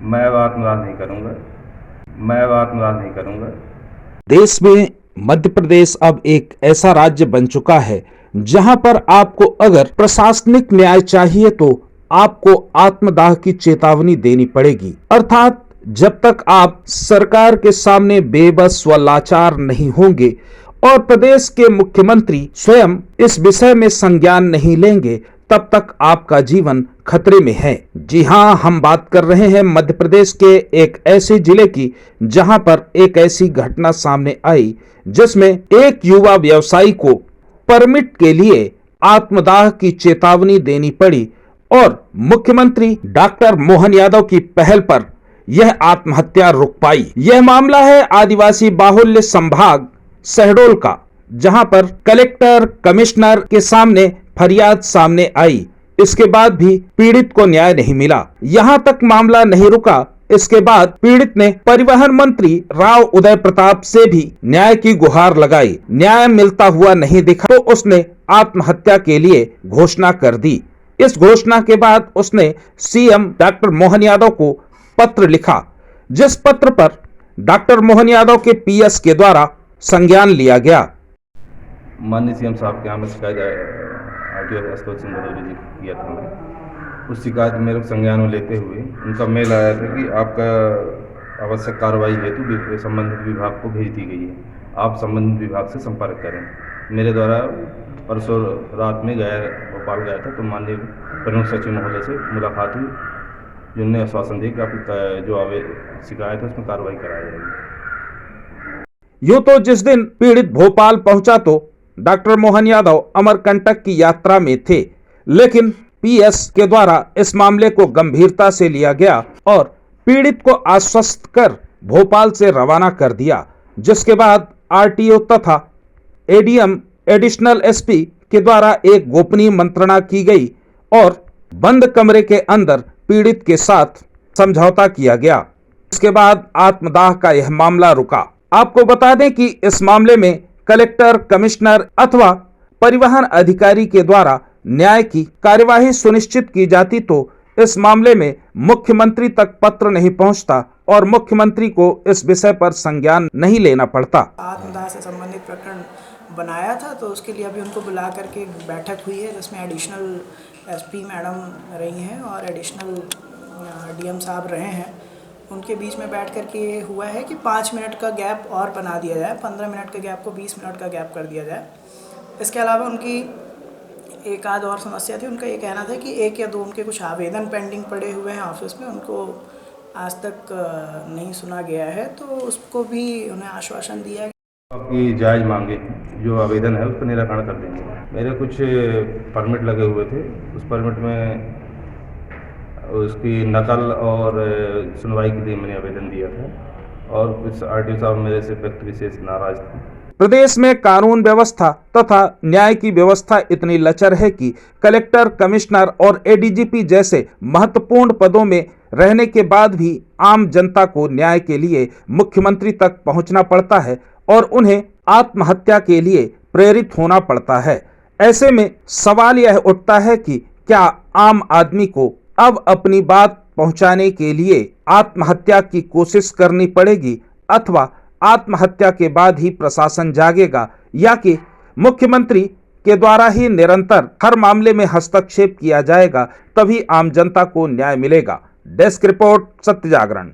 मैं अब आत्मदाह नहीं करूंगा। मैं अब आत्मदाह नहीं करूंगा। देश में मध्य प्रदेश अब एक ऐसा राज्य बन चुका है जहां पर आपको अगर प्रशासनिक न्याय चाहिए तो आपको आत्मदाह की चेतावनी देनी पड़ेगी। अर्थात जब तक आप सरकार के सामने बेबस व लाचार नहीं होंगे और प्रदेश के मुख्यमंत्री स्वयं इस विषय में संज्ञान नहीं लेंगे, तब तक आपका जीवन खतरे में है। जी हां, हम बात कर रहे हैं मध्य प्रदेश के एक ऐसे जिले की जहां पर एक ऐसी घटना सामने आई जिसमें एक युवा व्यवसायी को परमिट के लिए आत्मदाह की चेतावनी देनी पड़ी और मुख्यमंत्री डॉक्टर मोहन यादव की पहल पर यह आत्महत्या रुक पाई। यह मामला है आदिवासी बाहुल्य संभाग शहडोल का, जहां पर कलेक्टर कमिश्नर के सामने फरियाद सामने आई। इसके बाद भी पीड़ित को न्याय नहीं मिला। यहां तक मामला नहीं रुका, इसके बाद पीड़ित ने परिवहन मंत्री राव उदय प्रताप से भी न्याय की गुहार लगाई। न्याय मिलता हुआ नहीं दिखा तो उसने आत्महत्या के लिए घोषणा कर दी। इस घोषणा के बाद उसने सीएम डॉक्टर मोहन यादव को पत्र लिखा, जिस पत्र पर डॉक्टर मोहन यादव के पीएस के द्वारा संज्ञान लिया गया। माननीय सीएम साहब के यहाँ में शिकायत आरटीओ आशुतोष सिंह भदौरिया जी को किया था। मैं उस शिकायत मेरे संज्ञान में लेते हुए उनका मेल आया था कि आपका आवश्यक कार्रवाई हेतु संबंधित विभाग को भेज दी गई है, आप संबंधित विभाग से संपर्क करें। मेरे द्वारा परसों रात में भोपाल गया था, तो माननीय प्रमुख सचिव महोदय से मुलाकात हुई, जिन्होंने आश्वासन दिया कि आपकी जो शिकायत है उसमें कार्रवाई कराई जाएगी। यूं तो जिस दिन पीड़ित भोपाल पहुंचा तो डॉक्टर मोहन यादव अमरकंटक की यात्रा में थे, लेकिन पीएस के द्वारा इस मामले को गंभीरता से लिया गया और पीड़ित को आश्वस्त कर भोपाल से रवाना कर दिया। जिसके बाद आरटीओ तथा एडीएम एडिशनल एसपी के द्वारा एक गोपनीय मंत्रणा की गई और बंद कमरे के अंदर पीड़ित के साथ समझौता किया गया। इसके बाद आत्मदाह का यह मामला रुका। आपको बता दें कि इस मामले में कलेक्टर, कमिश्नर अथवा परिवहन अधिकारी के द्वारा न्याय की कार्यवाही सुनिश्चित की जाती तो इस मामले में मुख्यमंत्री तक पत्र नहीं पहुंचता और मुख्यमंत्री को इस विषय पर संज्ञान नहीं लेना पड़ता। आत्मदाह से संबंधित प्रकरण बनाया था, तो उसके लिए अभी उनको बुला करके बैठक हुई है, जिसमें एडिशनल एसपी मैडम रही हैं और एडिशनल डीएम साहब रहे हैं। उनके बीच में बैठ करके ये हुआ है कि 5 मिनट का गैप और बना दिया जाए, 15 मिनट के गैप को 20 मिनट का गैप कर दिया जाए। इसके अलावा उनकी एक आध और समस्या थी। उनका ये कहना था कि 1 या 2 उनके कुछ आवेदन पेंडिंग पड़े हुए हैं ऑफिस में, उनको आज तक नहीं सुना गया है, तो उसको भी उन्हें आश्वासन दिया है। आपकी जायज़ मांगे जो आवेदन है उसका निराकरण कर देंगे। मेरे कुछ परमिट लगे हुए थे, उस परमिट में उसकी नकल और सुनवाई के लिए मैंने आवेदन दिया था और कुछ आरटीओ साहब मेरे से व्यक्ति विशेष नाराज थे। प्रदेश में कानून व्यवस्था तथा न्याय की व्यवस्था इतनी लचर है कि कलेक्टर, कमिश्नर और एडीजीपी जैसे महत्वपूर्ण पदों में रहने के बाद भी आम जनता को न्याय के लिए मुख्यमंत्री तक पहुंचना पड़ता है और उन्हें आत्महत्या के लिए प्रेरित होना पड़ता है। ऐसे में सवाल यह उठता है कि क्या आम आदमी को अब अपनी बात पहुंचाने के लिए आत्महत्या की कोशिश करनी पड़ेगी अथवा आत्महत्या के बाद ही प्रशासन जागेगा, या कि मुख्यमंत्री के द्वारा ही निरंतर हर मामले में हस्तक्षेप किया जाएगा, तभी आम जनता को न्याय मिलेगा। डेस्क रिपोर्ट, सत्य जागरण।